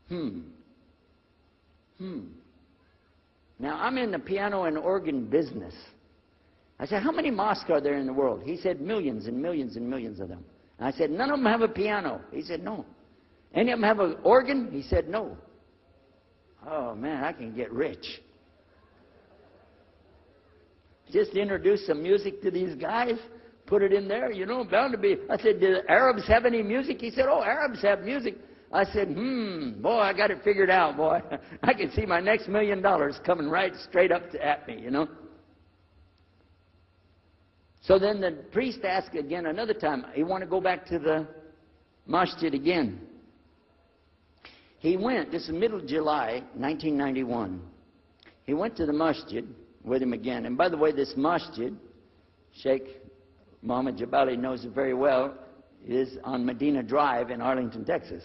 Hmm. Now, I'm in the piano and organ business. I said, how many mosques are there in the world? He said, millions and millions and millions of them. And I said, none of them have a piano. He said, no. Any of them have an organ? He said, no. Oh, man, I can get rich. Just introduce some music to these guys, put it in there, bound to be. I said, do the Arabs have any music? He said, oh, Arabs have music. I said, boy, I got it figured out, boy. I can see my next $1 million coming right straight up at me, So then the priest asked again another time, he wanted to go back to the masjid again. He went, this is middle of July, 1991. He went to the masjid with him again. And by the way, this masjid, Sheikh Mohammed Jabali knows it very well, is on Medina Drive in Arlington, Texas.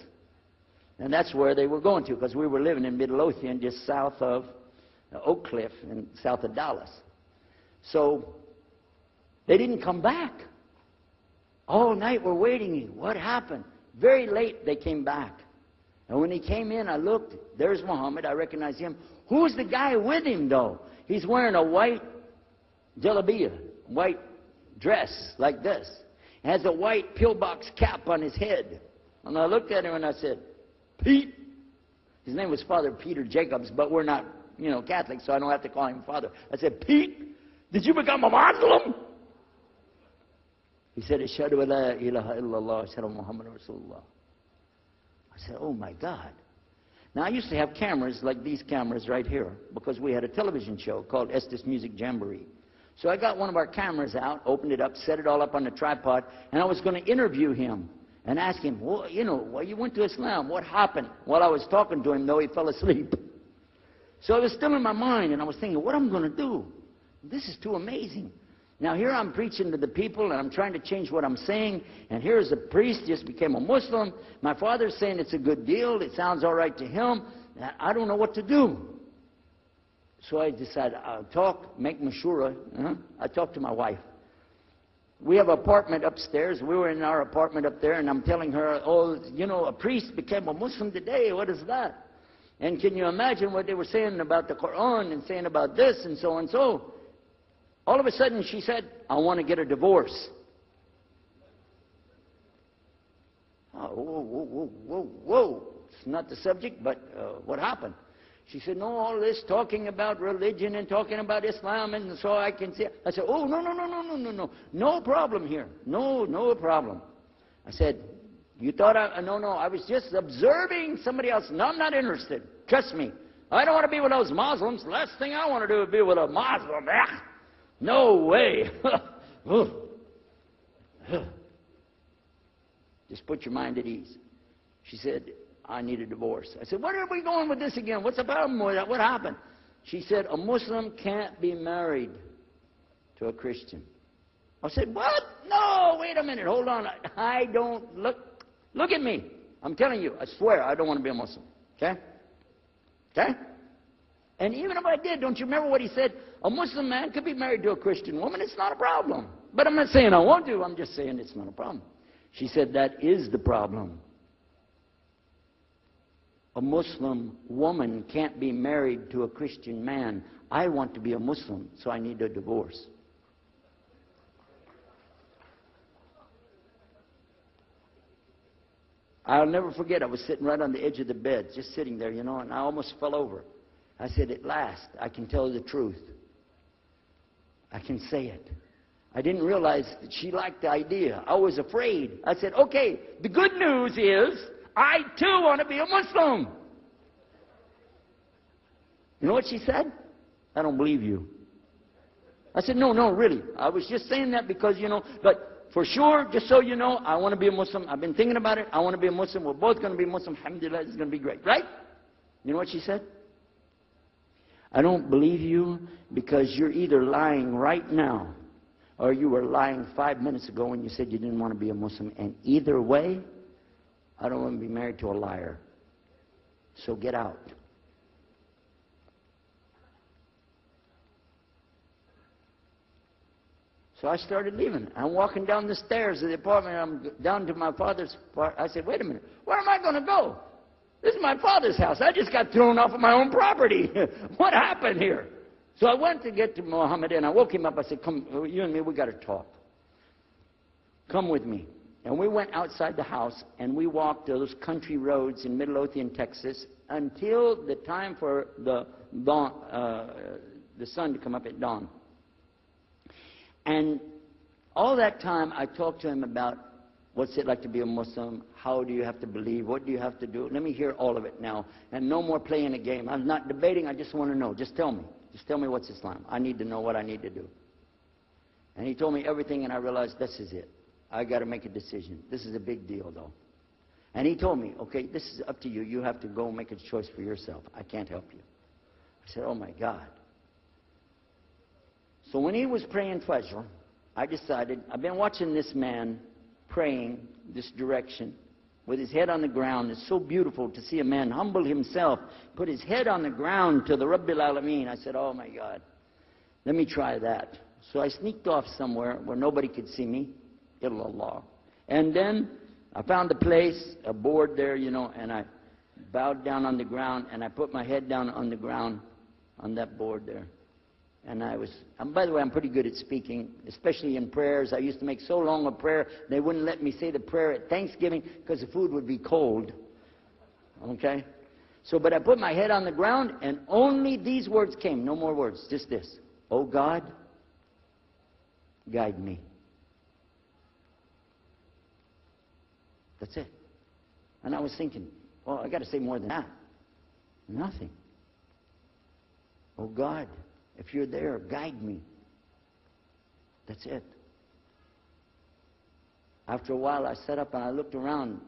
And that's where they were going to, because we were living in Midlothian, just south of Oak Cliff and south of Dallas. So they didn't come back. All night we're waiting. What happened? Very late they came back. And when he came in, I looked. There's Muhammad. I recognized him. Who's the guy with him, though? He's wearing a white jalabiyah, white dress like this. He has a white pillbox cap on his head. And I looked at him and I said, Pete. His name was Father Peter Jacobs, but we're not, Catholic, so I don't have to call him Father. I said, Pete, did you become a Muslim? He said, Ashhadu an la ilaha illallah, Ashhadu Muhammad Rasulullah. I said, oh my God. Now I used to have cameras like these cameras right here, because we had a television show called Estes Music Jamboree. So I got one of our cameras out, opened it up, set it all up on the tripod, and I was going to interview him and ask him, well, why you went to Islam? What happened? While I was talking to him, though, he fell asleep. So it was still in my mind, and I was thinking, what am I going to do? This is too amazing. Now here I'm preaching to the people, and I'm trying to change what I'm saying, and here's a priest, just became a Muslim. My father's saying it's a good deal. It sounds all right to him. I don't know what to do. So I decided I'll talk, make mashura. I talked to my wife. We have an apartment upstairs. We were in our apartment up there, and I'm telling her, oh, a priest became a Muslim today. What is that? And can you imagine what they were saying about the Quran and saying about this and so and so? All of a sudden, she said, I want to get a divorce. Oh, whoa. It's not the subject, but what happened? She said, no, all this talking about religion and talking about Islam, and so I can see. I said, oh, no. No problem here. No problem. I said, you thought no, I was just observing somebody else. No, I'm not interested. Trust me. I don't want to be with those Muslims. The last thing I want to do is be with a Muslim. No way. Just put your mind at ease. She said, I need a divorce. I said, where are we going with this again? What's the problem with that? What happened? She said, a Muslim can't be married to a Christian. I said, what? No, wait a minute. Hold on. I don't look at me. I'm telling you, I swear, I don't want to be a Muslim. Okay? Okay? And even if I did, don't you remember what he said? A Muslim man could be married to a Christian woman. It's not a problem. But I'm not saying I won't do. I'm just saying it's not a problem. She said, that is the problem. A Muslim woman can't be married to a Christian man. I want to be a Muslim, so I need a divorce. I'll never forget, I was sitting right on the edge of the bed, just sitting there, and I almost fell over. I said, at last, I can tell the truth. I can say it. I didn't realize that she liked the idea. I was afraid. I said, okay, the good news is, I too want to be a Muslim. You know what she said? I don't believe you. I said, no, really. I was just saying that because, but for sure, just so you know, I want to be a Muslim. I've been thinking about it. I want to be a Muslim. We're both going to be Muslim. Alhamdulillah, it's going to be great. Right? You know what she said? I don't believe you because you're either lying right now or you were lying 5 minutes ago when you said you didn't want to be a Muslim. And either way, I don't want to be married to a liar. So get out. So I started leaving. I'm walking down the stairs of the apartment. I'm down to my father's part. I said, wait a minute. Where am I going to go? This is my father's house. I just got thrown off of my own property. What happened here? So I went to get to Muhammad, and I woke him up. I said, come, you and me, we got to talk. Come with me. And we went outside the house, and we walked those country roads in Midlothian, Texas, until the time for the dawn, the sun to come up at dawn. And all that time, I talked to him about what's it like to be a Muslim, how do you have to believe, what do you have to do. Let me hear all of it now, and no more playing a game. I'm not debating, I just want to know. Just tell me. Just tell me what's Islam. I need to know what I need to do. And he told me everything, and I realized this is it. I got to make a decision. This is a big deal, though. And he told me, okay, this is up to you. You have to go make a choice for yourself. I can't help you. I said, oh, my God. So when he was praying Fajr, I decided, I've been watching this man praying this direction with his head on the ground. It's so beautiful to see a man humble himself, put his head on the ground to the Rabbil Alameen. I said, oh, my God, let me try that. So I sneaked off somewhere where nobody could see me. Illallah. And then I found a place, a board there, you know, and I bowed down on the ground, and I put my head down on the ground on that board there. And by the way, I'm pretty good at speaking, especially in prayers. I used to make so long a prayer, they wouldn't let me say the prayer at Thanksgiving because the food would be cold. Okay? So, but I put my head on the ground, and only these words came, no more words, just this. Oh God, guide me. That's it. And I was thinking, well, I got to say more than that. Nothing. Oh God, if you're there, guide me. That's it. After a while, I sat up and I looked around.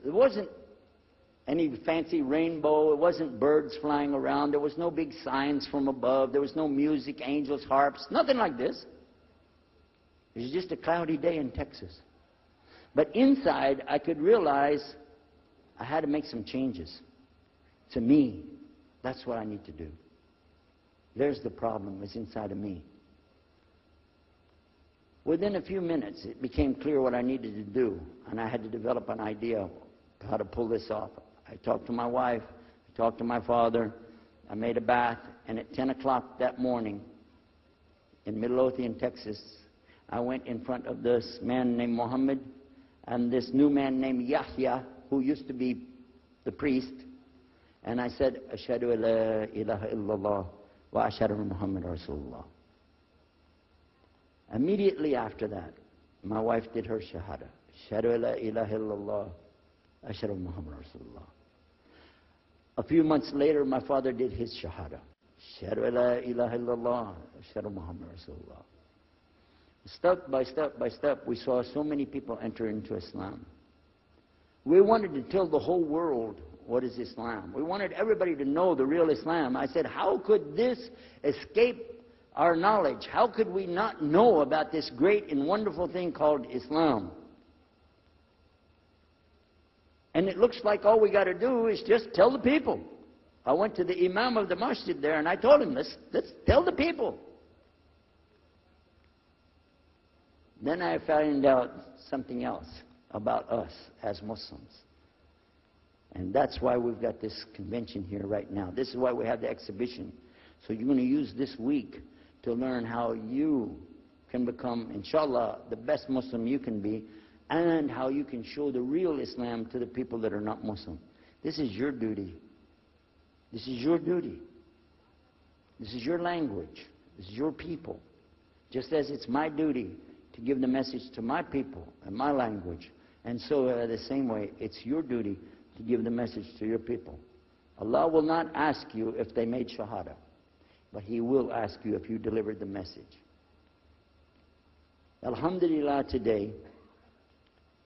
There wasn't any fancy rainbow. It wasn't birds flying around. There was no big signs from above. There was no music, angels, harps, nothing like this. It was just a cloudy day in Texas. But inside, I could realize I had to make some changes. To me, that's what I need to do. There's the problem, it's inside of me. Within a few minutes, it became clear what I needed to do, and I had to develop an idea of how to pull this off. I talked to my wife, I talked to my father, I made a bath, and at 10 o'clock that morning in Midlothian, Texas, I went in front of this man named Muhammad and this new man named Yahya, who used to be the priest, and I said, Ashhadu an la ilaha illallah wa ashhadu anna Muhammad Rasulullah. Immediately after that, my wife did her shahada. Ashhadu an la ilaha illallah, ashhadu anna Muhammad Rasulullah. A few months later, my father did his shahada. Ashhadu an la ilaha illallah, ashhadu anna Muhammad Rasulullah. Step by step by step, we saw so many people enter into Islam. We wanted to tell the whole world what is Islam. We wanted everybody to know the real Islam. I said, how could this escape our knowledge? How could we not know about this great and wonderful thing called Islam? And it looks like all we got to do is just tell the people. I went to the imam of the masjid there, and I told him, let's tell the people. Then I found out something else about us as Muslims. And that's why we've got this convention here right now. This is why we have the exhibition. So you're going to use this week to learn how you can become, inshallah, the best Muslim you can be, and how you can show the real Islam to the people that are not Muslim. This is your duty. This is your duty. This is your language. This is your people. Just as it's my duty to give the message to my people and my language. And so the same way, it's your duty to give the message to your people. Allah will not ask you if they made shahada, but He will ask you if you delivered the message. Alhamdulillah, today,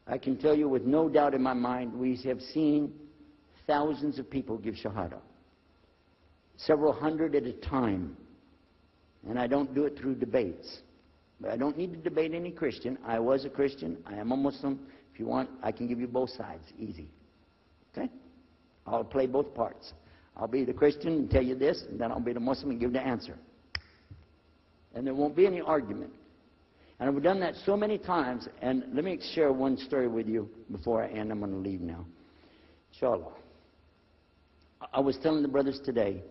I can tell you with no doubt in my mind, we have seen thousands of people give shahada. Several hundred at a time. And I don't do it through debates. But I don't need to debate any Christian. I was a Christian. I am a Muslim. If you want, I can give you both sides. Easy. Okay? I'll play both parts. I'll be the Christian and tell you this, and then I'll be the Muslim and give the answer. And there won't be any argument. And I've done that so many times. And let me share one story with you before I end. I'm going to leave now. Inshallah. I was telling the brothers today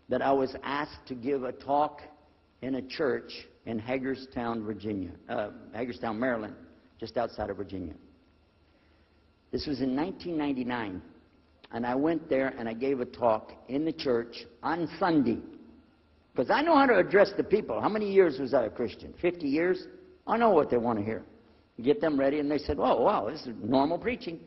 that I was asked to give a talk in a church in Hagerstown, Maryland, just outside of Virginia. This was in 1999, and I went there and I gave a talk in the church on Sunday, because I know how to address the people. How many years was I a Christian? 50 years? I know what they want to hear. Get them ready, and they said, "Oh, wow, this is normal preaching."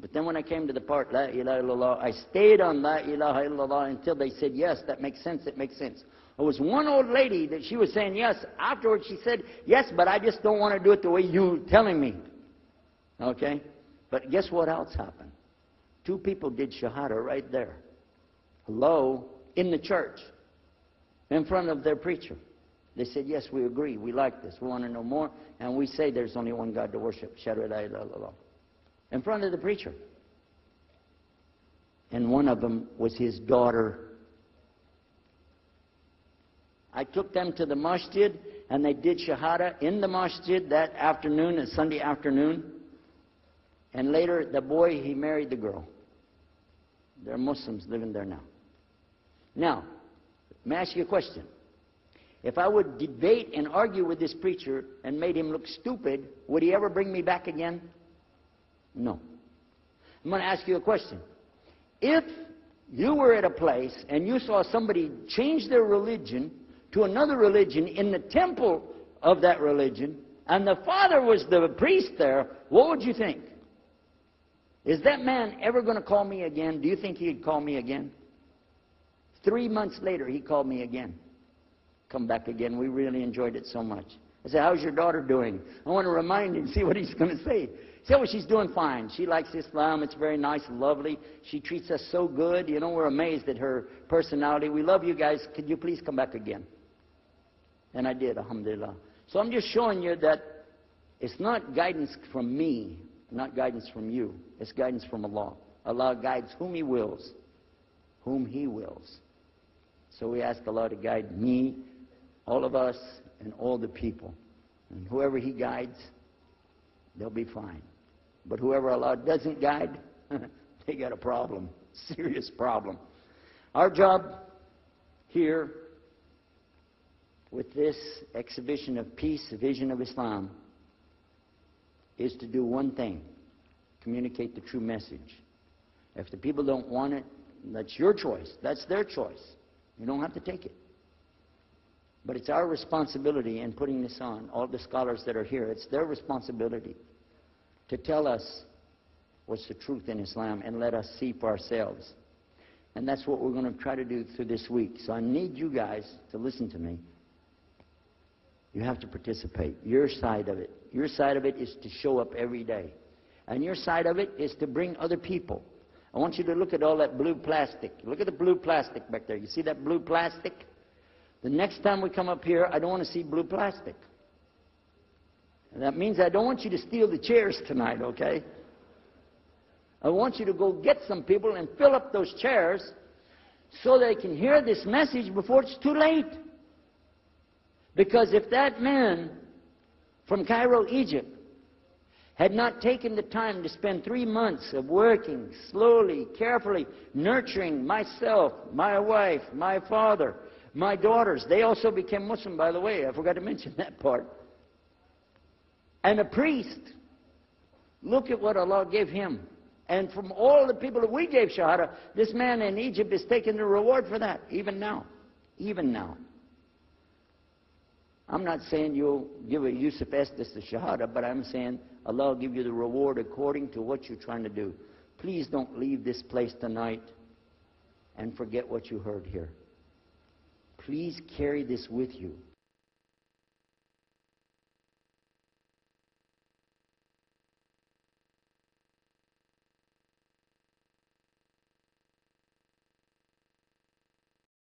But then when I came to the part, La ilaha illallah, I stayed on La ilaha illallah until they said, "Yes, that makes sense, it makes sense." There was one old lady that she was saying yes. Afterwards she said, "Yes, but I just don't want to do it the way you're telling me." Okay? But guess what else happened? 2 people did shahada right there. Hello? In the church. In front of their preacher. They said, "Yes, we agree. We like this. We want to know more. And we say there's only one God to worship. Shahadu la ilaha illallah." In front of the preacher. And one of them was his daughter. I took them to the masjid, and they did shahada in the masjid that afternoon, a Sunday afternoon. And later, the boy, he married the girl. They're Muslims living there now. Now, let me ask you a question. If I would debate and argue with this preacher and made him look stupid, would he ever bring me back again? No. I'm going to ask you a question. If you were at a place and you saw somebody change their religion to another religion in the temple of that religion, and the father was the priest there, what would you think? Is that man ever going to call me again? Do you think he'd call me again? 3 months later, he called me again. Come back again. We really enjoyed it so much. I said, "How's your daughter doing?" I want to remind him, see what he's going to say. He said, "Well, she's doing fine. She likes Islam. It's very nice and lovely. She treats us so good. You know, we're amazed at her personality. We love you guys. Could you please come back again?" And I did, alhamdulillah. So I'm just showing you that it's not guidance from me, not guidance from you. It's guidance from Allah. Allah guides whom He wills. Whom He wills. So we ask Allah to guide me, all of us, and all the people. And whoever He guides, they'll be fine. But whoever Allah doesn't guide, they got a problem. Serious problem. Our job here with this exhibition of peace, vision of Islam, is to do one thing: communicate the true message. If the people don't want it, that's your choice. That's their choice. You don't have to take it. But it's our responsibility in putting this on, all the scholars that are here, it's their responsibility to tell us what's the truth in Islam and let us see for ourselves. And that's what we're going to try to do through this week. So I need you guys to listen to me. You have to participate. Your side of it. Your side of it is to show up every day. And your side of it is to bring other people. I want you to look at all that blue plastic. Look at the blue plastic back there. You see that blue plastic? The next time we come up here, I don't want to see blue plastic. And that means I don't want you to steal the chairs tonight, okay? I want you to go get some people and fill up those chairs so they can hear this message before it's too late. Because if that man from Cairo, Egypt, had not taken the time to spend 3 months of working slowly, carefully, nurturing myself, my wife, my father, my daughters. They also became Muslim, by the way. I forgot to mention that part. And a priest. Look at what Allah gave him. And from all the people that we gave Shahada, this man in Egypt is taking the reward for that, even now. Even now. I'm not saying you'll give a Yusuf Estes the Shahada, but I'm saying Allah will give you the reward according to what you're trying to do. Please don't leave this place tonight and forget what you heard here. Please carry this with you.